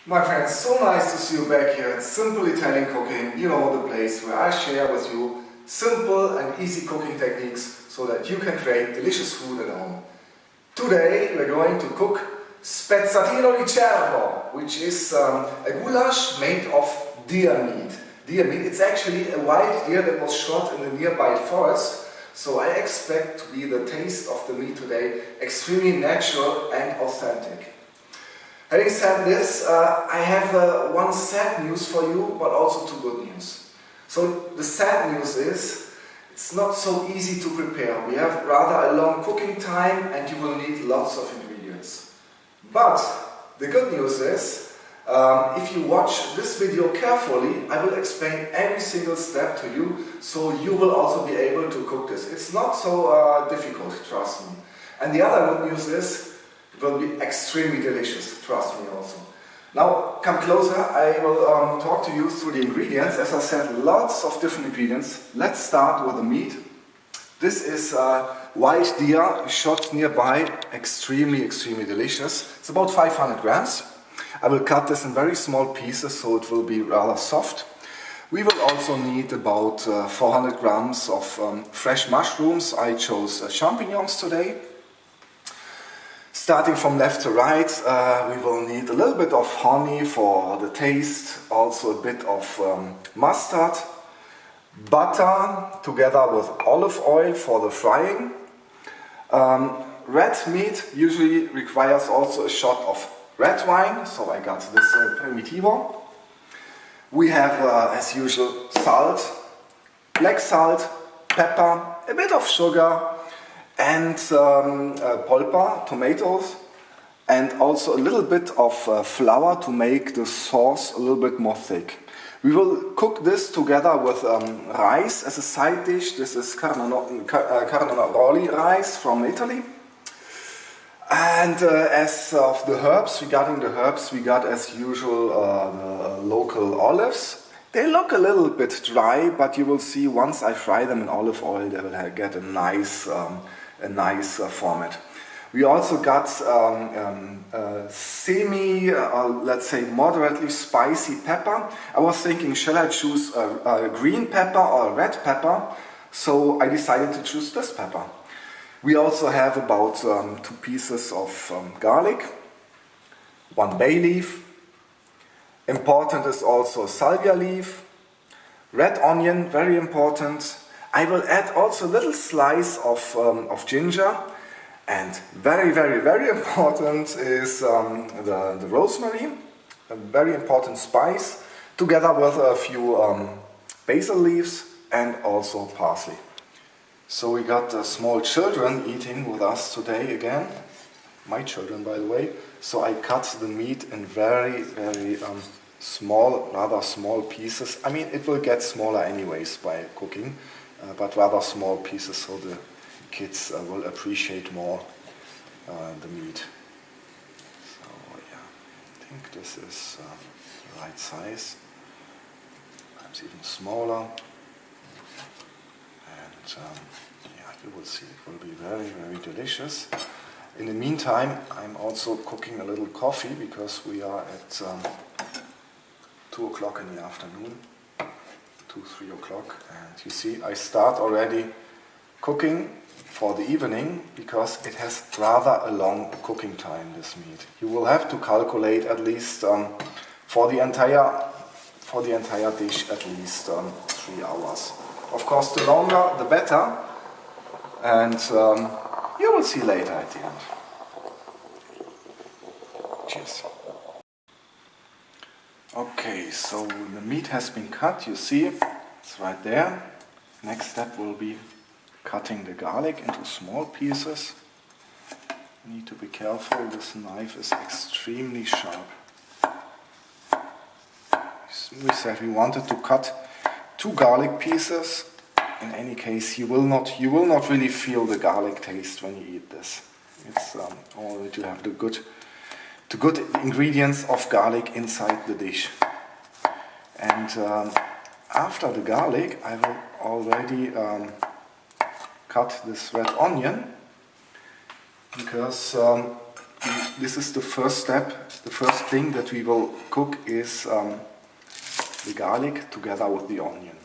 My friends, so nice to see you back here at Simple Italian Cooking, you know, the place where I share with you simple and easy cooking techniques so that you can create delicious food at home. Today we're going to cook spezzatino di cervo, which is a goulash made of deer meat. Deer meat, it's actually a wild deer that was shot in a nearby forest, so I expect to be the taste of the meat today extremely natural and authentic. Having said this, I have one sad news for you, but also two good news. So the sad news is, it's not so easy to prepare. We have rather a long cooking time and you will need lots of ingredients. But the good news is, if you watch this video carefully, I will explain every single step to you, so you will also be able to cook this. It's not so difficult, trust me. And the other good news is, it will be extremely delicious, trust me also. Now, come closer, I will talk to you through the ingredients. As I said, lots of different ingredients. Let's start with the meat. This is wild deer shot nearby, extremely delicious. It's about 500 grams. I will cut this in very small pieces so it will be rather soft. We will also need about 400 grams of fresh mushrooms. I chose champignons today. Starting from left to right, we will need a little bit of honey for the taste, also a bit of mustard, butter together with olive oil for the frying. Red meat usually requires also a shot of red wine, so I got this Primitivo. We have, as usual, salt, black salt, pepper, a bit of sugar, and polpa, tomatoes, and also a little bit of flour to make the sauce a little bit more thick. We will cook this together with rice as a side dish. This is carnaroli rice from Italy. And as of the herbs, regarding the herbs, we got as usual the local olives. They look a little bit dry, but you will see once I fry them in olive oil, they will get a nice format. We also got let's say moderately spicy pepper. I was thinking, shall I choose a green pepper or a red pepper? So I decided to choose this pepper. We also have about 2 pieces of garlic, 1 bay leaf. Important is also salvia leaf, red onion, very important. I will add also a little slice of ginger, and very important is the rosemary, a very important spice, together with a few basil leaves and also parsley. So we got small children eating with us today again, my children by the way, so I cut the meat in very small, rather small pieces. I mean, it will get smaller anyways by cooking. But rather small pieces so the kids will appreciate more the meat. So yeah, I think this is the right size, perhaps even smaller. And yeah, you will see it will be very delicious. In the meantime, I'm also cooking a little coffee because we are at 2 o'clock in the afternoon. 3 o'clock, and you see I start already cooking for the evening because it has rather a long cooking time, this meat. You will have to calculate at least for the entire dish at least 3 hours. Of course, the longer the better, and you will see later at the end. Cheers. Okay, so the meat has been cut, you see, it's right there. Next step will be cutting the garlic into small pieces. You need to be careful, this knife is extremely sharp. We said we wanted to cut 2 garlic pieces. In any case, you will not really feel the garlic taste when you eat this. It's only to have the good ingredients of garlic inside the dish. And after the garlic, I will already cut this red onion because this is the first step. The first thing that we will cook is the garlic together with the onion.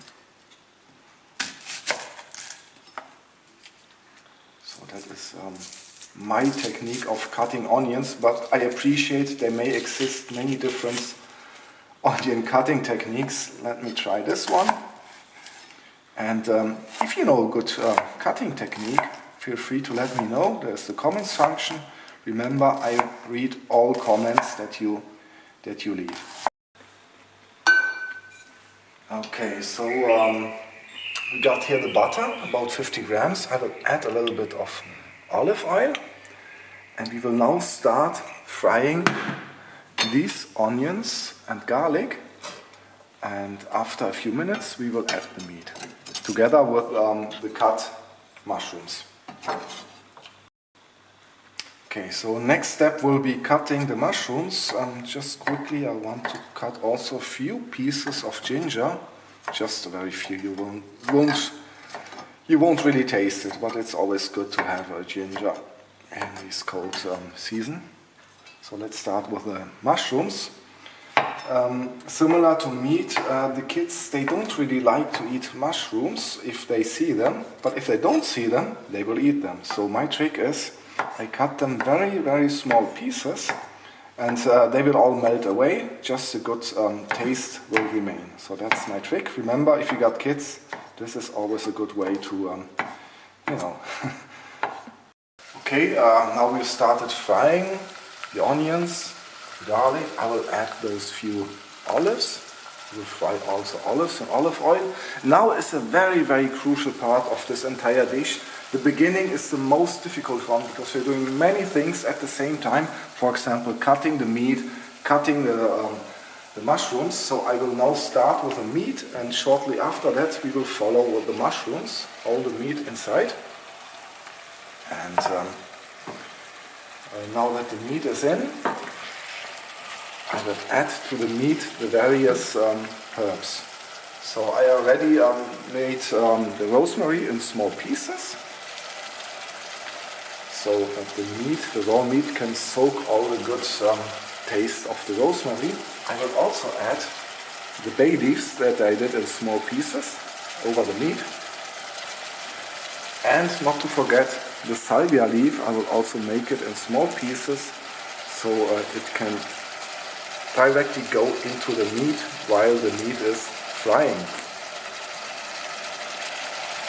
So that is my technique of cutting onions, but I appreciate there may exist many different onion cutting techniques. Let me try this one. And if you know a good cutting technique, feel free to let me know. There's the comments function. Remember, I read all comments that you leave. Okay, so we got here the butter, about 50 grams. I will add a little bit of olive oil. And we will now start frying these onions and garlic. And after a few minutes, we will add the meat, together with the cut mushrooms. Okay, so next step will be cutting the mushrooms. Just quickly, I want to cut also a few pieces of ginger. Just a very few. You won't really taste it, but it's always good to have a ginger in this cold season. So let's start with the mushrooms. Similar to meat, the kids, they don't really like to eat mushrooms if they see them, but if they don't see them, they will eat them. So my trick is I cut them very, very small pieces, and they will all melt away, just a good taste will remain. So that's my trick. Remember, if you got kids, this is always a good way to, Okay, now we've started frying the onions, garlic. I will add those few olives. We'll fry also olives in olive oil. Now is a very, very crucial part of this entire dish. The beginning is the most difficult one because we're doing many things at the same time. For example, cutting the meat, cutting the mushrooms. So I will now start with the meat, and shortly after that we will follow with the mushrooms, all the meat inside. And now that the meat is in, I will add to the meat the various herbs. So I already made the rosemary in small pieces, so that the raw meat can soak all the good taste of the rosemary. I will also add the bay leaves that I did in small pieces over the meat. And not to forget the salvia leaf. I will also make it in small pieces so it can directly go into the meat while the meat is frying.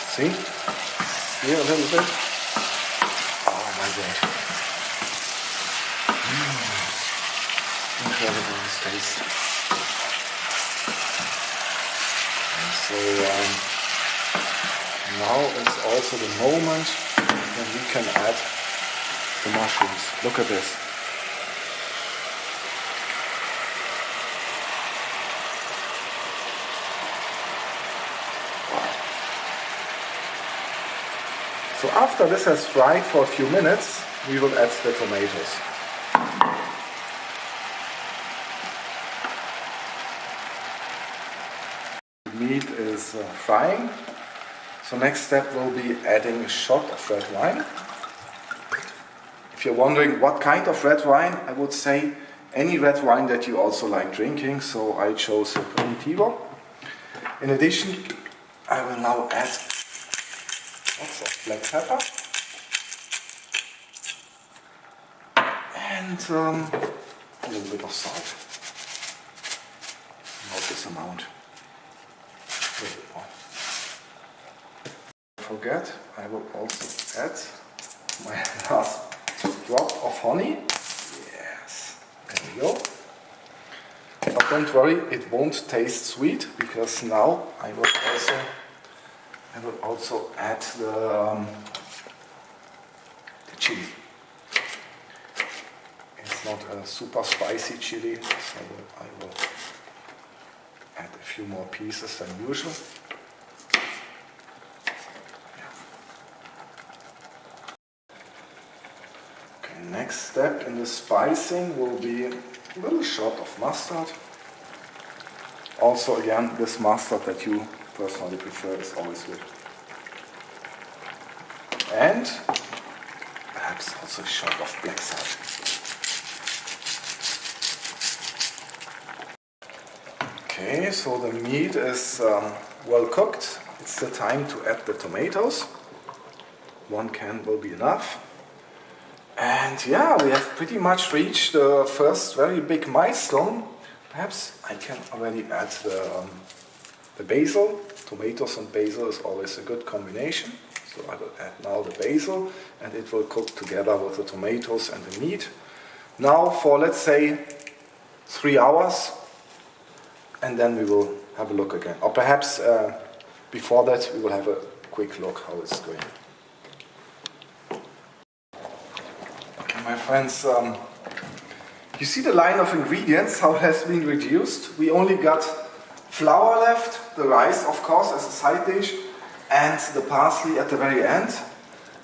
See? Here a little bit. Oh my god. Incredible this taste. And so now it's also the moment when we can add the mushrooms. Look at this. So after this has fried for a few minutes, we will add the tomatoes. The meat is frying. So next step will be adding a shot of red wine. If you're wondering what kind of red wine, I would say any red wine that you also like drinking. So I chose a Primitivo. In addition, I will now add lots of black pepper and a little bit of salt. Not this amount. A little bit more. Don't forget, I will also add my last drop of honey. Yes, there we go. But don't worry, it won't taste sweet because now I will also add the chili. It's not a super spicy chili, so I will add a few more pieces than usual. Okay, next step in the spicing will be a little shot of mustard. Also again, this mustard that you personally prefer is always good. And add perhaps also a shot of black salt. Okay, so the meat is well cooked. It's the time to add the tomatoes. 1 can will be enough. And yeah, we have pretty much reached the first very big milestone. Perhaps I can already add the basil. Tomatoes and basil is always a good combination. So I will add now the basil and it will cook together with the tomatoes and the meat. Now for, let's say, 3 hours, and then we will have a look again. Or perhaps before that we will have a quick look how it's going. Okay, my friends, you see the line of ingredients, how it has been reduced. We only got flour left, the rice of course as a side dish, and the parsley at the very end.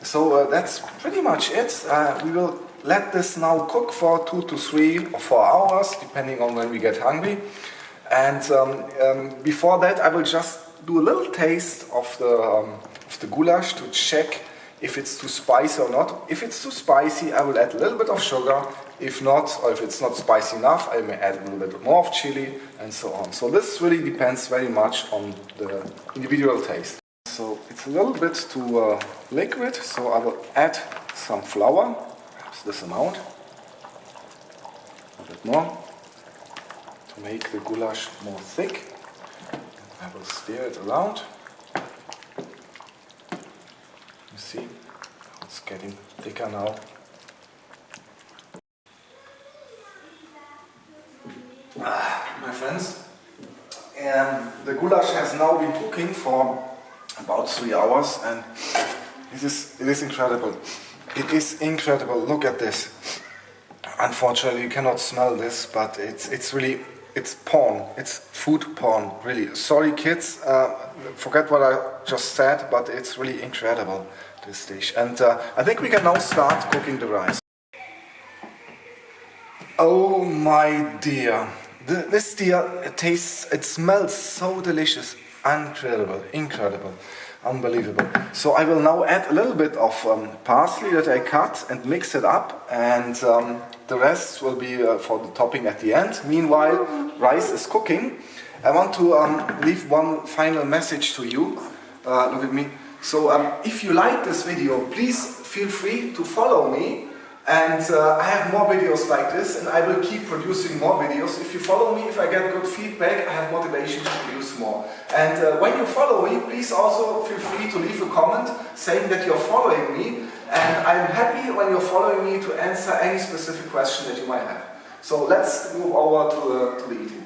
So that's pretty much it. We will let this now cook for 2 to 3 or 4 hours, depending on when we get hungry. And before that I will just do a little taste of the goulash to check if it's too spicy or not. If it's too spicy, I will add a little bit of sugar. If not, or if it's not spicy enough, I may add a little bit more of chili and so on. So this really depends very much on the individual taste. So it's a little bit too liquid, so I will add some flour, perhaps this amount, a bit more, to make the goulash more thick. I will stir it around. You see, it's getting thicker now. My friends, the goulash has now been cooking for about 3 hours, and it is incredible. It is incredible. Look at this. Unfortunately, you cannot smell this, but it's really, it's porn. It's food porn, really. Sorry, kids. Forget what I just said, but it's really incredible, this dish. And I think we can now start cooking the rice. Oh my dear. This dear, it smells so delicious. Incredible, incredible, unbelievable. So I will now add a little bit of parsley that I cut and mix it up, and the rest will be for the topping at the end. Meanwhile, rice is cooking. I want to leave one final message to you. Look at me. So if you like this video, please feel free to follow me. And I have more videos like this, and I will keep producing more videos. If you follow me, if I get good feedback, I have motivation to produce more. And when you follow me, please also feel free to leave a comment saying that you're following me. And I'm happy when you're following me to answer any specific question that you might have. So let's move over to the eating.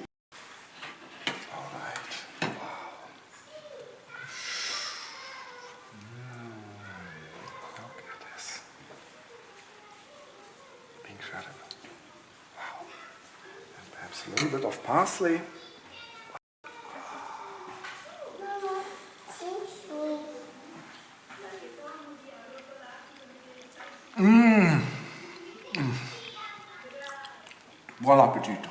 Incredible. Wow. And perhaps a little bit of parsley. Buon appetito.